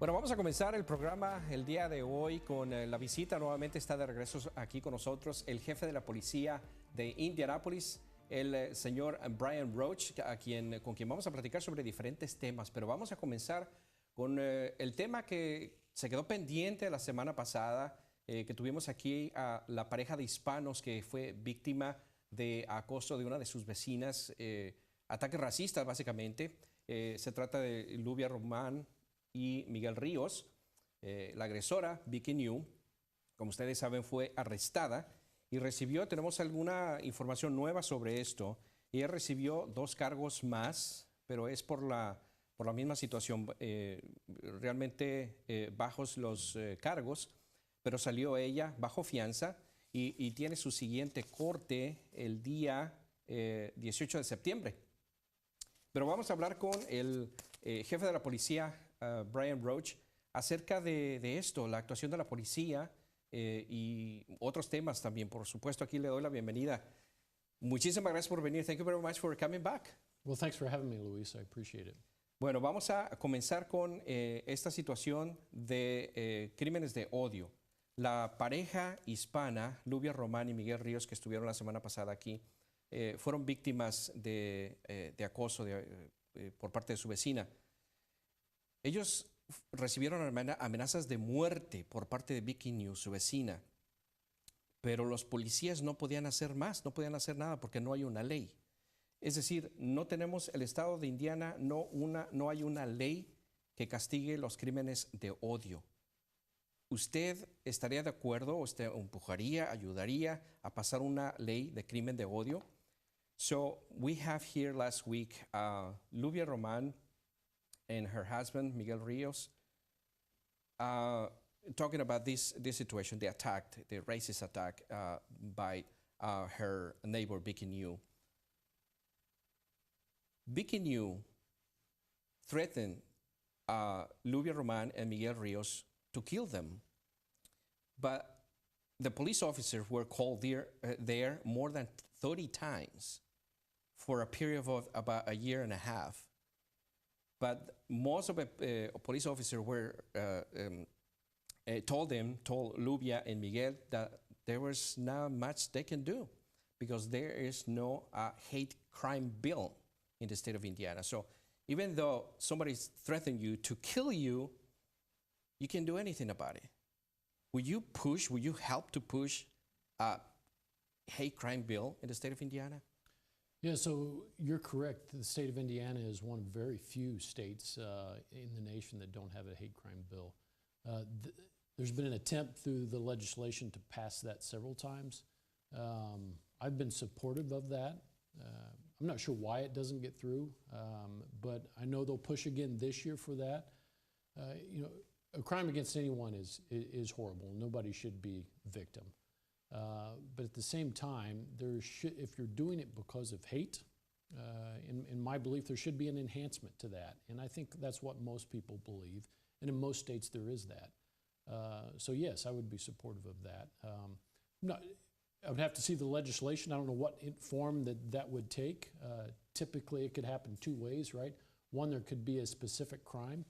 Bueno, vamos a comenzar el programa el día de hoy con la visita. Nuevamente está de regreso aquí con nosotros el jefe de la Policía de Indianápolis, el señor Bryan Roach, con quien vamos a platicar sobre diferentes temas. Pero vamos a comenzar con el tema que se quedó pendiente la semana pasada, que tuvimos aquí a la pareja de hispanos que fue víctima de acoso de una de sus vecinas, ataques racistas básicamente. Se trata de Luis Navarro y Miguel Ríos. La agresora, Vicky New, como ustedes saben, fue arrestada y tenemos alguna información nueva sobre esto. Ella recibió 2 cargos más, pero es por la misma situación, realmente bajos los cargos, pero salió ella bajo fianza y tiene su siguiente corte el día 18 de septiembre. Pero vamos a hablar con el jefe de la policía, Bryan Roach, acerca de esto, la actuación de la policía y otros temas también. Por supuesto, aquí le doy la bienvenida. Muchísimas gracias por venir. Thank you very much for coming back. Well, thanks for having me, Luis. I appreciate it. Bueno, vamos a comenzar con esta situación de crímenes de odio. La pareja hispana, Luis Navarro y Miguel Ríos, que estuvieron la semana pasada aquí, fueron víctimas de acoso por parte de su vecina. Ellos recibieron amenazas de muerte por parte de Vicky New, su vecina, pero los policías no podían hacer más, no podían hacer nada porque no hay una ley. Es decir, no tenemos el estado de Indiana, no hay una ley que castigue los crímenes de odio. ¿Usted estaría de acuerdo, usted empujaría, ayudaría a pasar una ley de crimen de odio? So we have here last week Luis Navarro and her husband, Miguel Ríos, talking about this situation, the racist attack by her neighbor, Vicky New. Vicky New threatened Luis Navarro and Miguel Ríos to kill them, but the police officers were called there more than 30 times for a period of about a year and a half. But most of the police officers told Luis and Miguel that there was not much they can do because there is no hate crime bill in the state of Indiana. So even though somebody's threatening you to kill you, you can't do anything about it. Will you help to push a hate crime bill in the state of Indiana? Yeah, so you're correct. The state of Indiana is one of very few states in the nation that don't have a hate crime bill. There's been an attempt through the legislation to pass that several times. I've been supportive of that. I'm not sure why it doesn't get through, but I know they'll push again this year for that. A crime against anyone is horrible. Nobody should be victim. But at the same time, if you're doing it because of hate, in my belief, there should be an enhancement to that. And I think that's what most people believe. And in most states, there is that. So yes, I would be supportive of that. I would have to see the legislation. I don't know what form that would take. Typically, it could happen 2 ways, right? One, there could be a specific crime.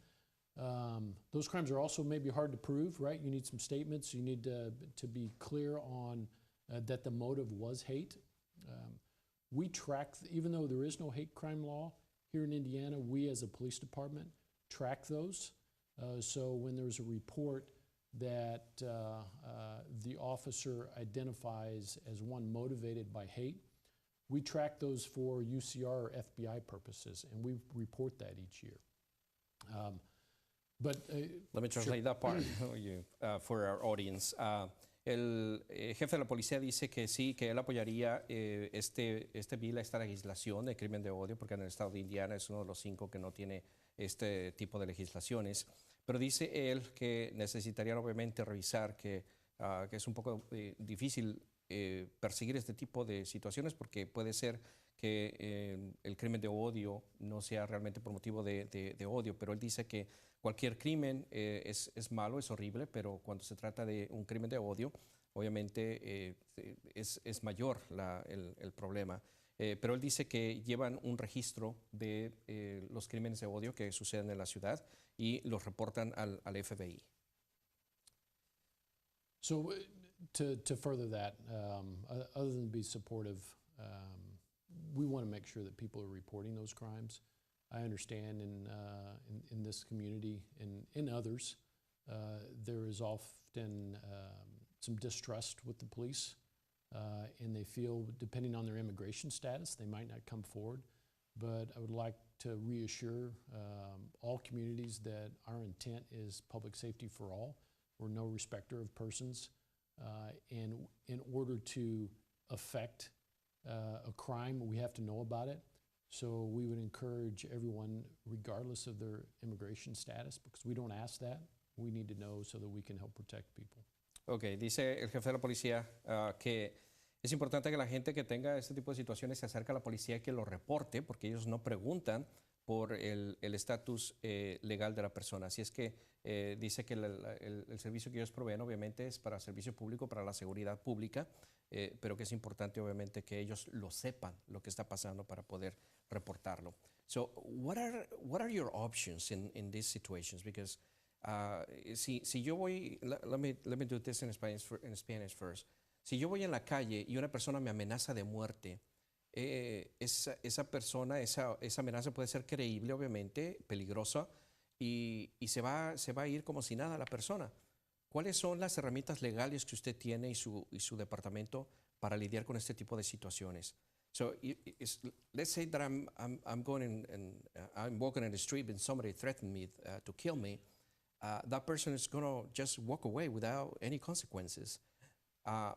Those crimes are also maybe hard to prove, right? You need some statements. You need to be clear on that the motive was hate. We track, even though there is no hate crime law here in Indiana, we as a police department track those. So when there's a report that the officer identifies as one motivated by hate, we track those for UCR or FBI purposes, and we report that each year. Let me translate that part for our audience. El jefe de la policía dice que sí, que él apoyaría este bill, esta legislación de crimen de odio, porque en el estado de Indiana es uno de los 5 que no tiene este tipo de legislaciones. Pero dice él que necesitarían obviamente revisar que es un poco difícil perseguir este tipo de situaciones porque puede ser que el crimen de odio no sea realmente por motivo de odio, pero él dice que cualquier crimen es malo, es horrible, pero cuando se trata de un crimen de odio, obviamente es mayor el problema. pero él dice que llevan un registro de los crímenes de odio que suceden en la ciudad y los reportan al FBI. So to further that, other than be supportive, we want to make sure that people are reporting those crimes. I understand in this community and in others, there is often some distrust with the police, and they feel, depending on their immigration status, they might not come forward. But I would like to reassure all communities that our intent is public safety for all. We're no respecter of persons, and in order to affect a crime, we have to know about it. So we would encourage everyone, regardless of their immigration status, because we don't ask that. We need to know so that we can help protect people. Ok, dice el jefe de la policía que es importante que la gente que tenga este tipo de situaciones se acerque a la policía y que lo reporte, porque ellos no preguntan por el estatus legal de la persona. Así es que dice que el servicio que ellos proveen obviamente es para servicio público, para la seguridad pública, pero que es importante obviamente que ellos lo sepan, lo que está pasando para poder reportarlo. So, what are your options in these situations? Because si yo voy, let me do this in Spanish first. Si yo voy en la calle y una persona me amenaza de muerte, esa persona, esa amenaza puede ser creíble, obviamente, peligrosa, y se va a ir como si nada la persona. ¿Cuáles son las herramientas legales que usted tiene y su departamento para lidiar con este tipo de situaciones? So let's say that I'm going I'm walking in the street and somebody threatened me to kill me. That person is going to just walk away without any consequences.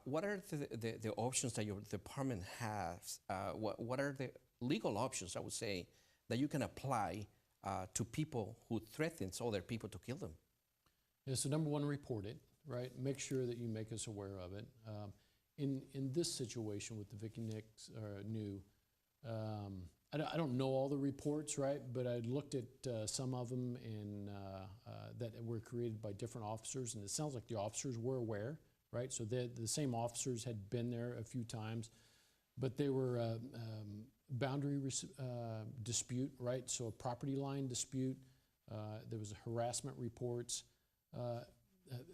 What are the options that your department has? What are the legal options, I would say, that you can apply to people who threatens other people to kill them? Yeah, so number one, report it, right? Make sure that you make us aware of it. In this situation with the Vicky Nix new, I don't know all the reports, right? But I looked at some of them that were created by different officers, and it sounds like the officers were aware, right? So the same officers had been there a few times, but they were boundary dispute, right? So a property line dispute. There was harassment reports.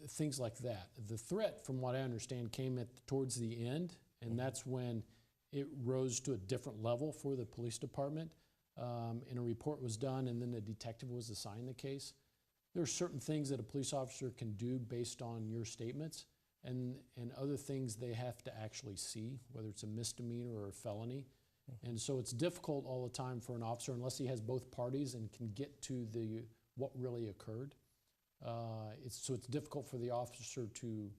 Things like that. The threat, from what I understand, came towards the end, and that's when it rose to a different level for the police department, and a report was done, and then a detective was assigned the case. There are certain things that a police officer can do based on your statements, and other things they have to actually see, whether it's a misdemeanor or a felony. And so it's difficult all the time for an officer, unless he has both parties and can get to what really occurred. So it's difficult for the officer to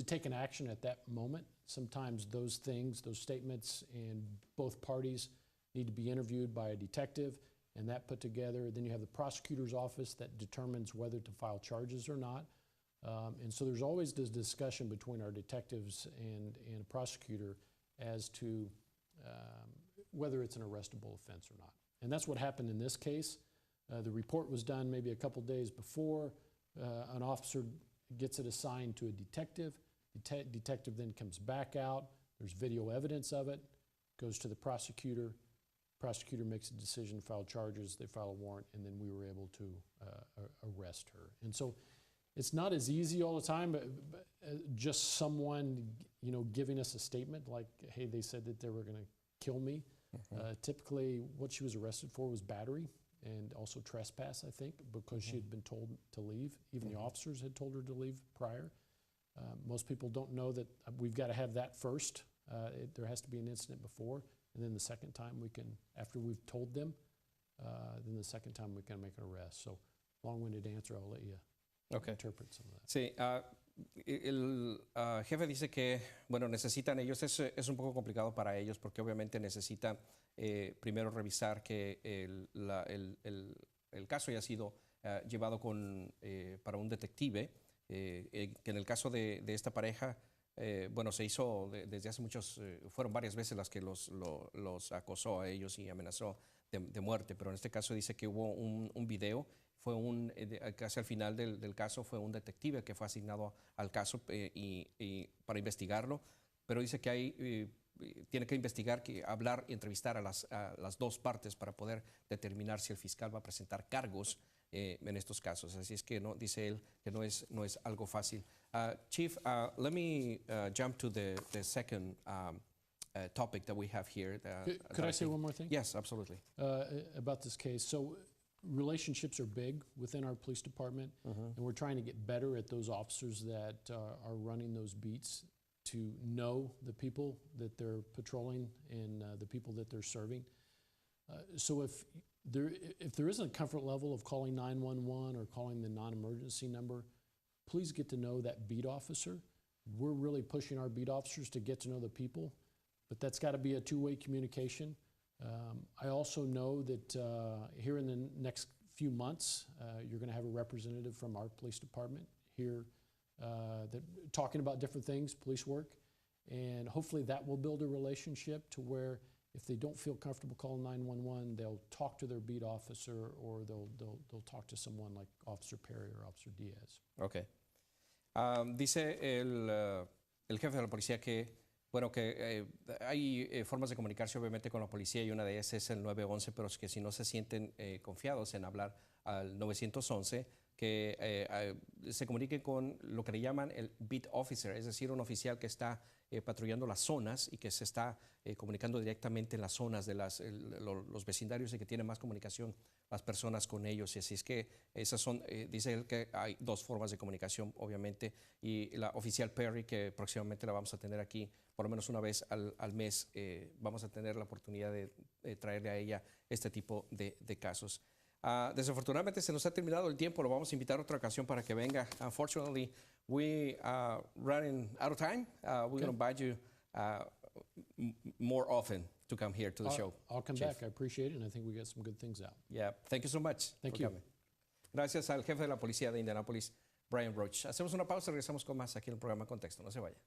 take an action at that moment. Sometimes those things, those statements, and both parties need to be interviewed by a detective, and that put together. Then you have the prosecutor's office that determines whether to file charges or not. And so there's always this discussion between our detectives and a prosecutor as to whether it's an arrestable offense or not. And that's what happened in this case. The report was done maybe a couple days before. An officer gets it assigned to a detective. Detective then comes back out. There's video evidence of it. Goes to the prosecutor. Prosecutor makes a decision, file charges. They file a warrant, and then we were able to arrest her. And so it's not as easy all the time, but just someone, giving us a statement like, hey, they said that they were going to kill me. Typically, what she was arrested for was battery and also trespass, I think, because she had been told to leave. Even the officers had told her to leave prior. Most people don't know that we've got to have that first. There has to be an incident before, and then the second time after we've told them, then the second time we can make an arrest. So, long-winded answer, I'll let you interpret some of that. Sí, el jefe dice que, necesitan ellos, es un poco complicado para ellos porque obviamente necesitan primero revisar que el caso haya sido llevado para un detective, que en el caso de esta pareja, se hizo desde hace fueron varias veces las que los acosó a ellos y amenazó de muerte, pero en este caso dice que hubo un video. Fue casi al final del caso fue un detective que fue asignado al caso y para investigarlo, pero dice que hay tiene que investigar, hablar y entrevistar a las dos partes para poder determinar si el fiscal va a presentar cargos en estos casos. Así es que no, dice él que no es algo fácil. Chief, let me jump to the second topic that we have here. Could I say one more thing? Yes, absolutely. About this case. So relationships are big within our police department, and we're trying to get better at those officers that are running those beats to know the people that they're patrolling and the people that they're serving. So if there isn't a comfort level of calling 911 or calling the non-emergency number, please get to know that beat officer. We're really pushing our beat officers to get to know the people, but that's got to be a two-way communication. I also know that here in the next few months, you're going to have a representative from our police department here talking about different things, police work, and hopefully that will build a relationship to where if they don't feel comfortable calling 911, they'll talk to their beat officer or they'll talk to someone like Officer Perry or Officer Diaz. Okay. Dice el jefe de la policía que bueno, que hay formas de comunicarse obviamente con la policía y una de ellas es el 911, pero es que si no se sienten confiados en hablar al 911, que se comuniquen con lo que le llaman el beat officer, es decir, un oficial que está patrullando las zonas y que se está comunicando directamente en las zonas de los vecindarios y que tiene más comunicación las personas con ellos. Y así es que esas son, dice él que hay dos formas de comunicación, obviamente, y la oficial Perry, que próximamente la vamos a tener aquí, por lo menos una vez al mes, vamos a tener la oportunidad de traerle a ella este tipo de casos. Desafortunadamente se nos ha terminado el tiempo, lo vamos a invitar a otra ocasión para que venga. Unfortunately, we are running out of time. We're going to invite you more often to come here to the show. I'll come Chief. back. I appreciate it, and I think we got some good things out. Yeah, thank you so much. Thank for you. coming. Gracias al jefe de la Policía de Indianápolis, Bryan Roach. Hacemos una pausa y regresamos con más aquí en el programa Contexto. No se vaya.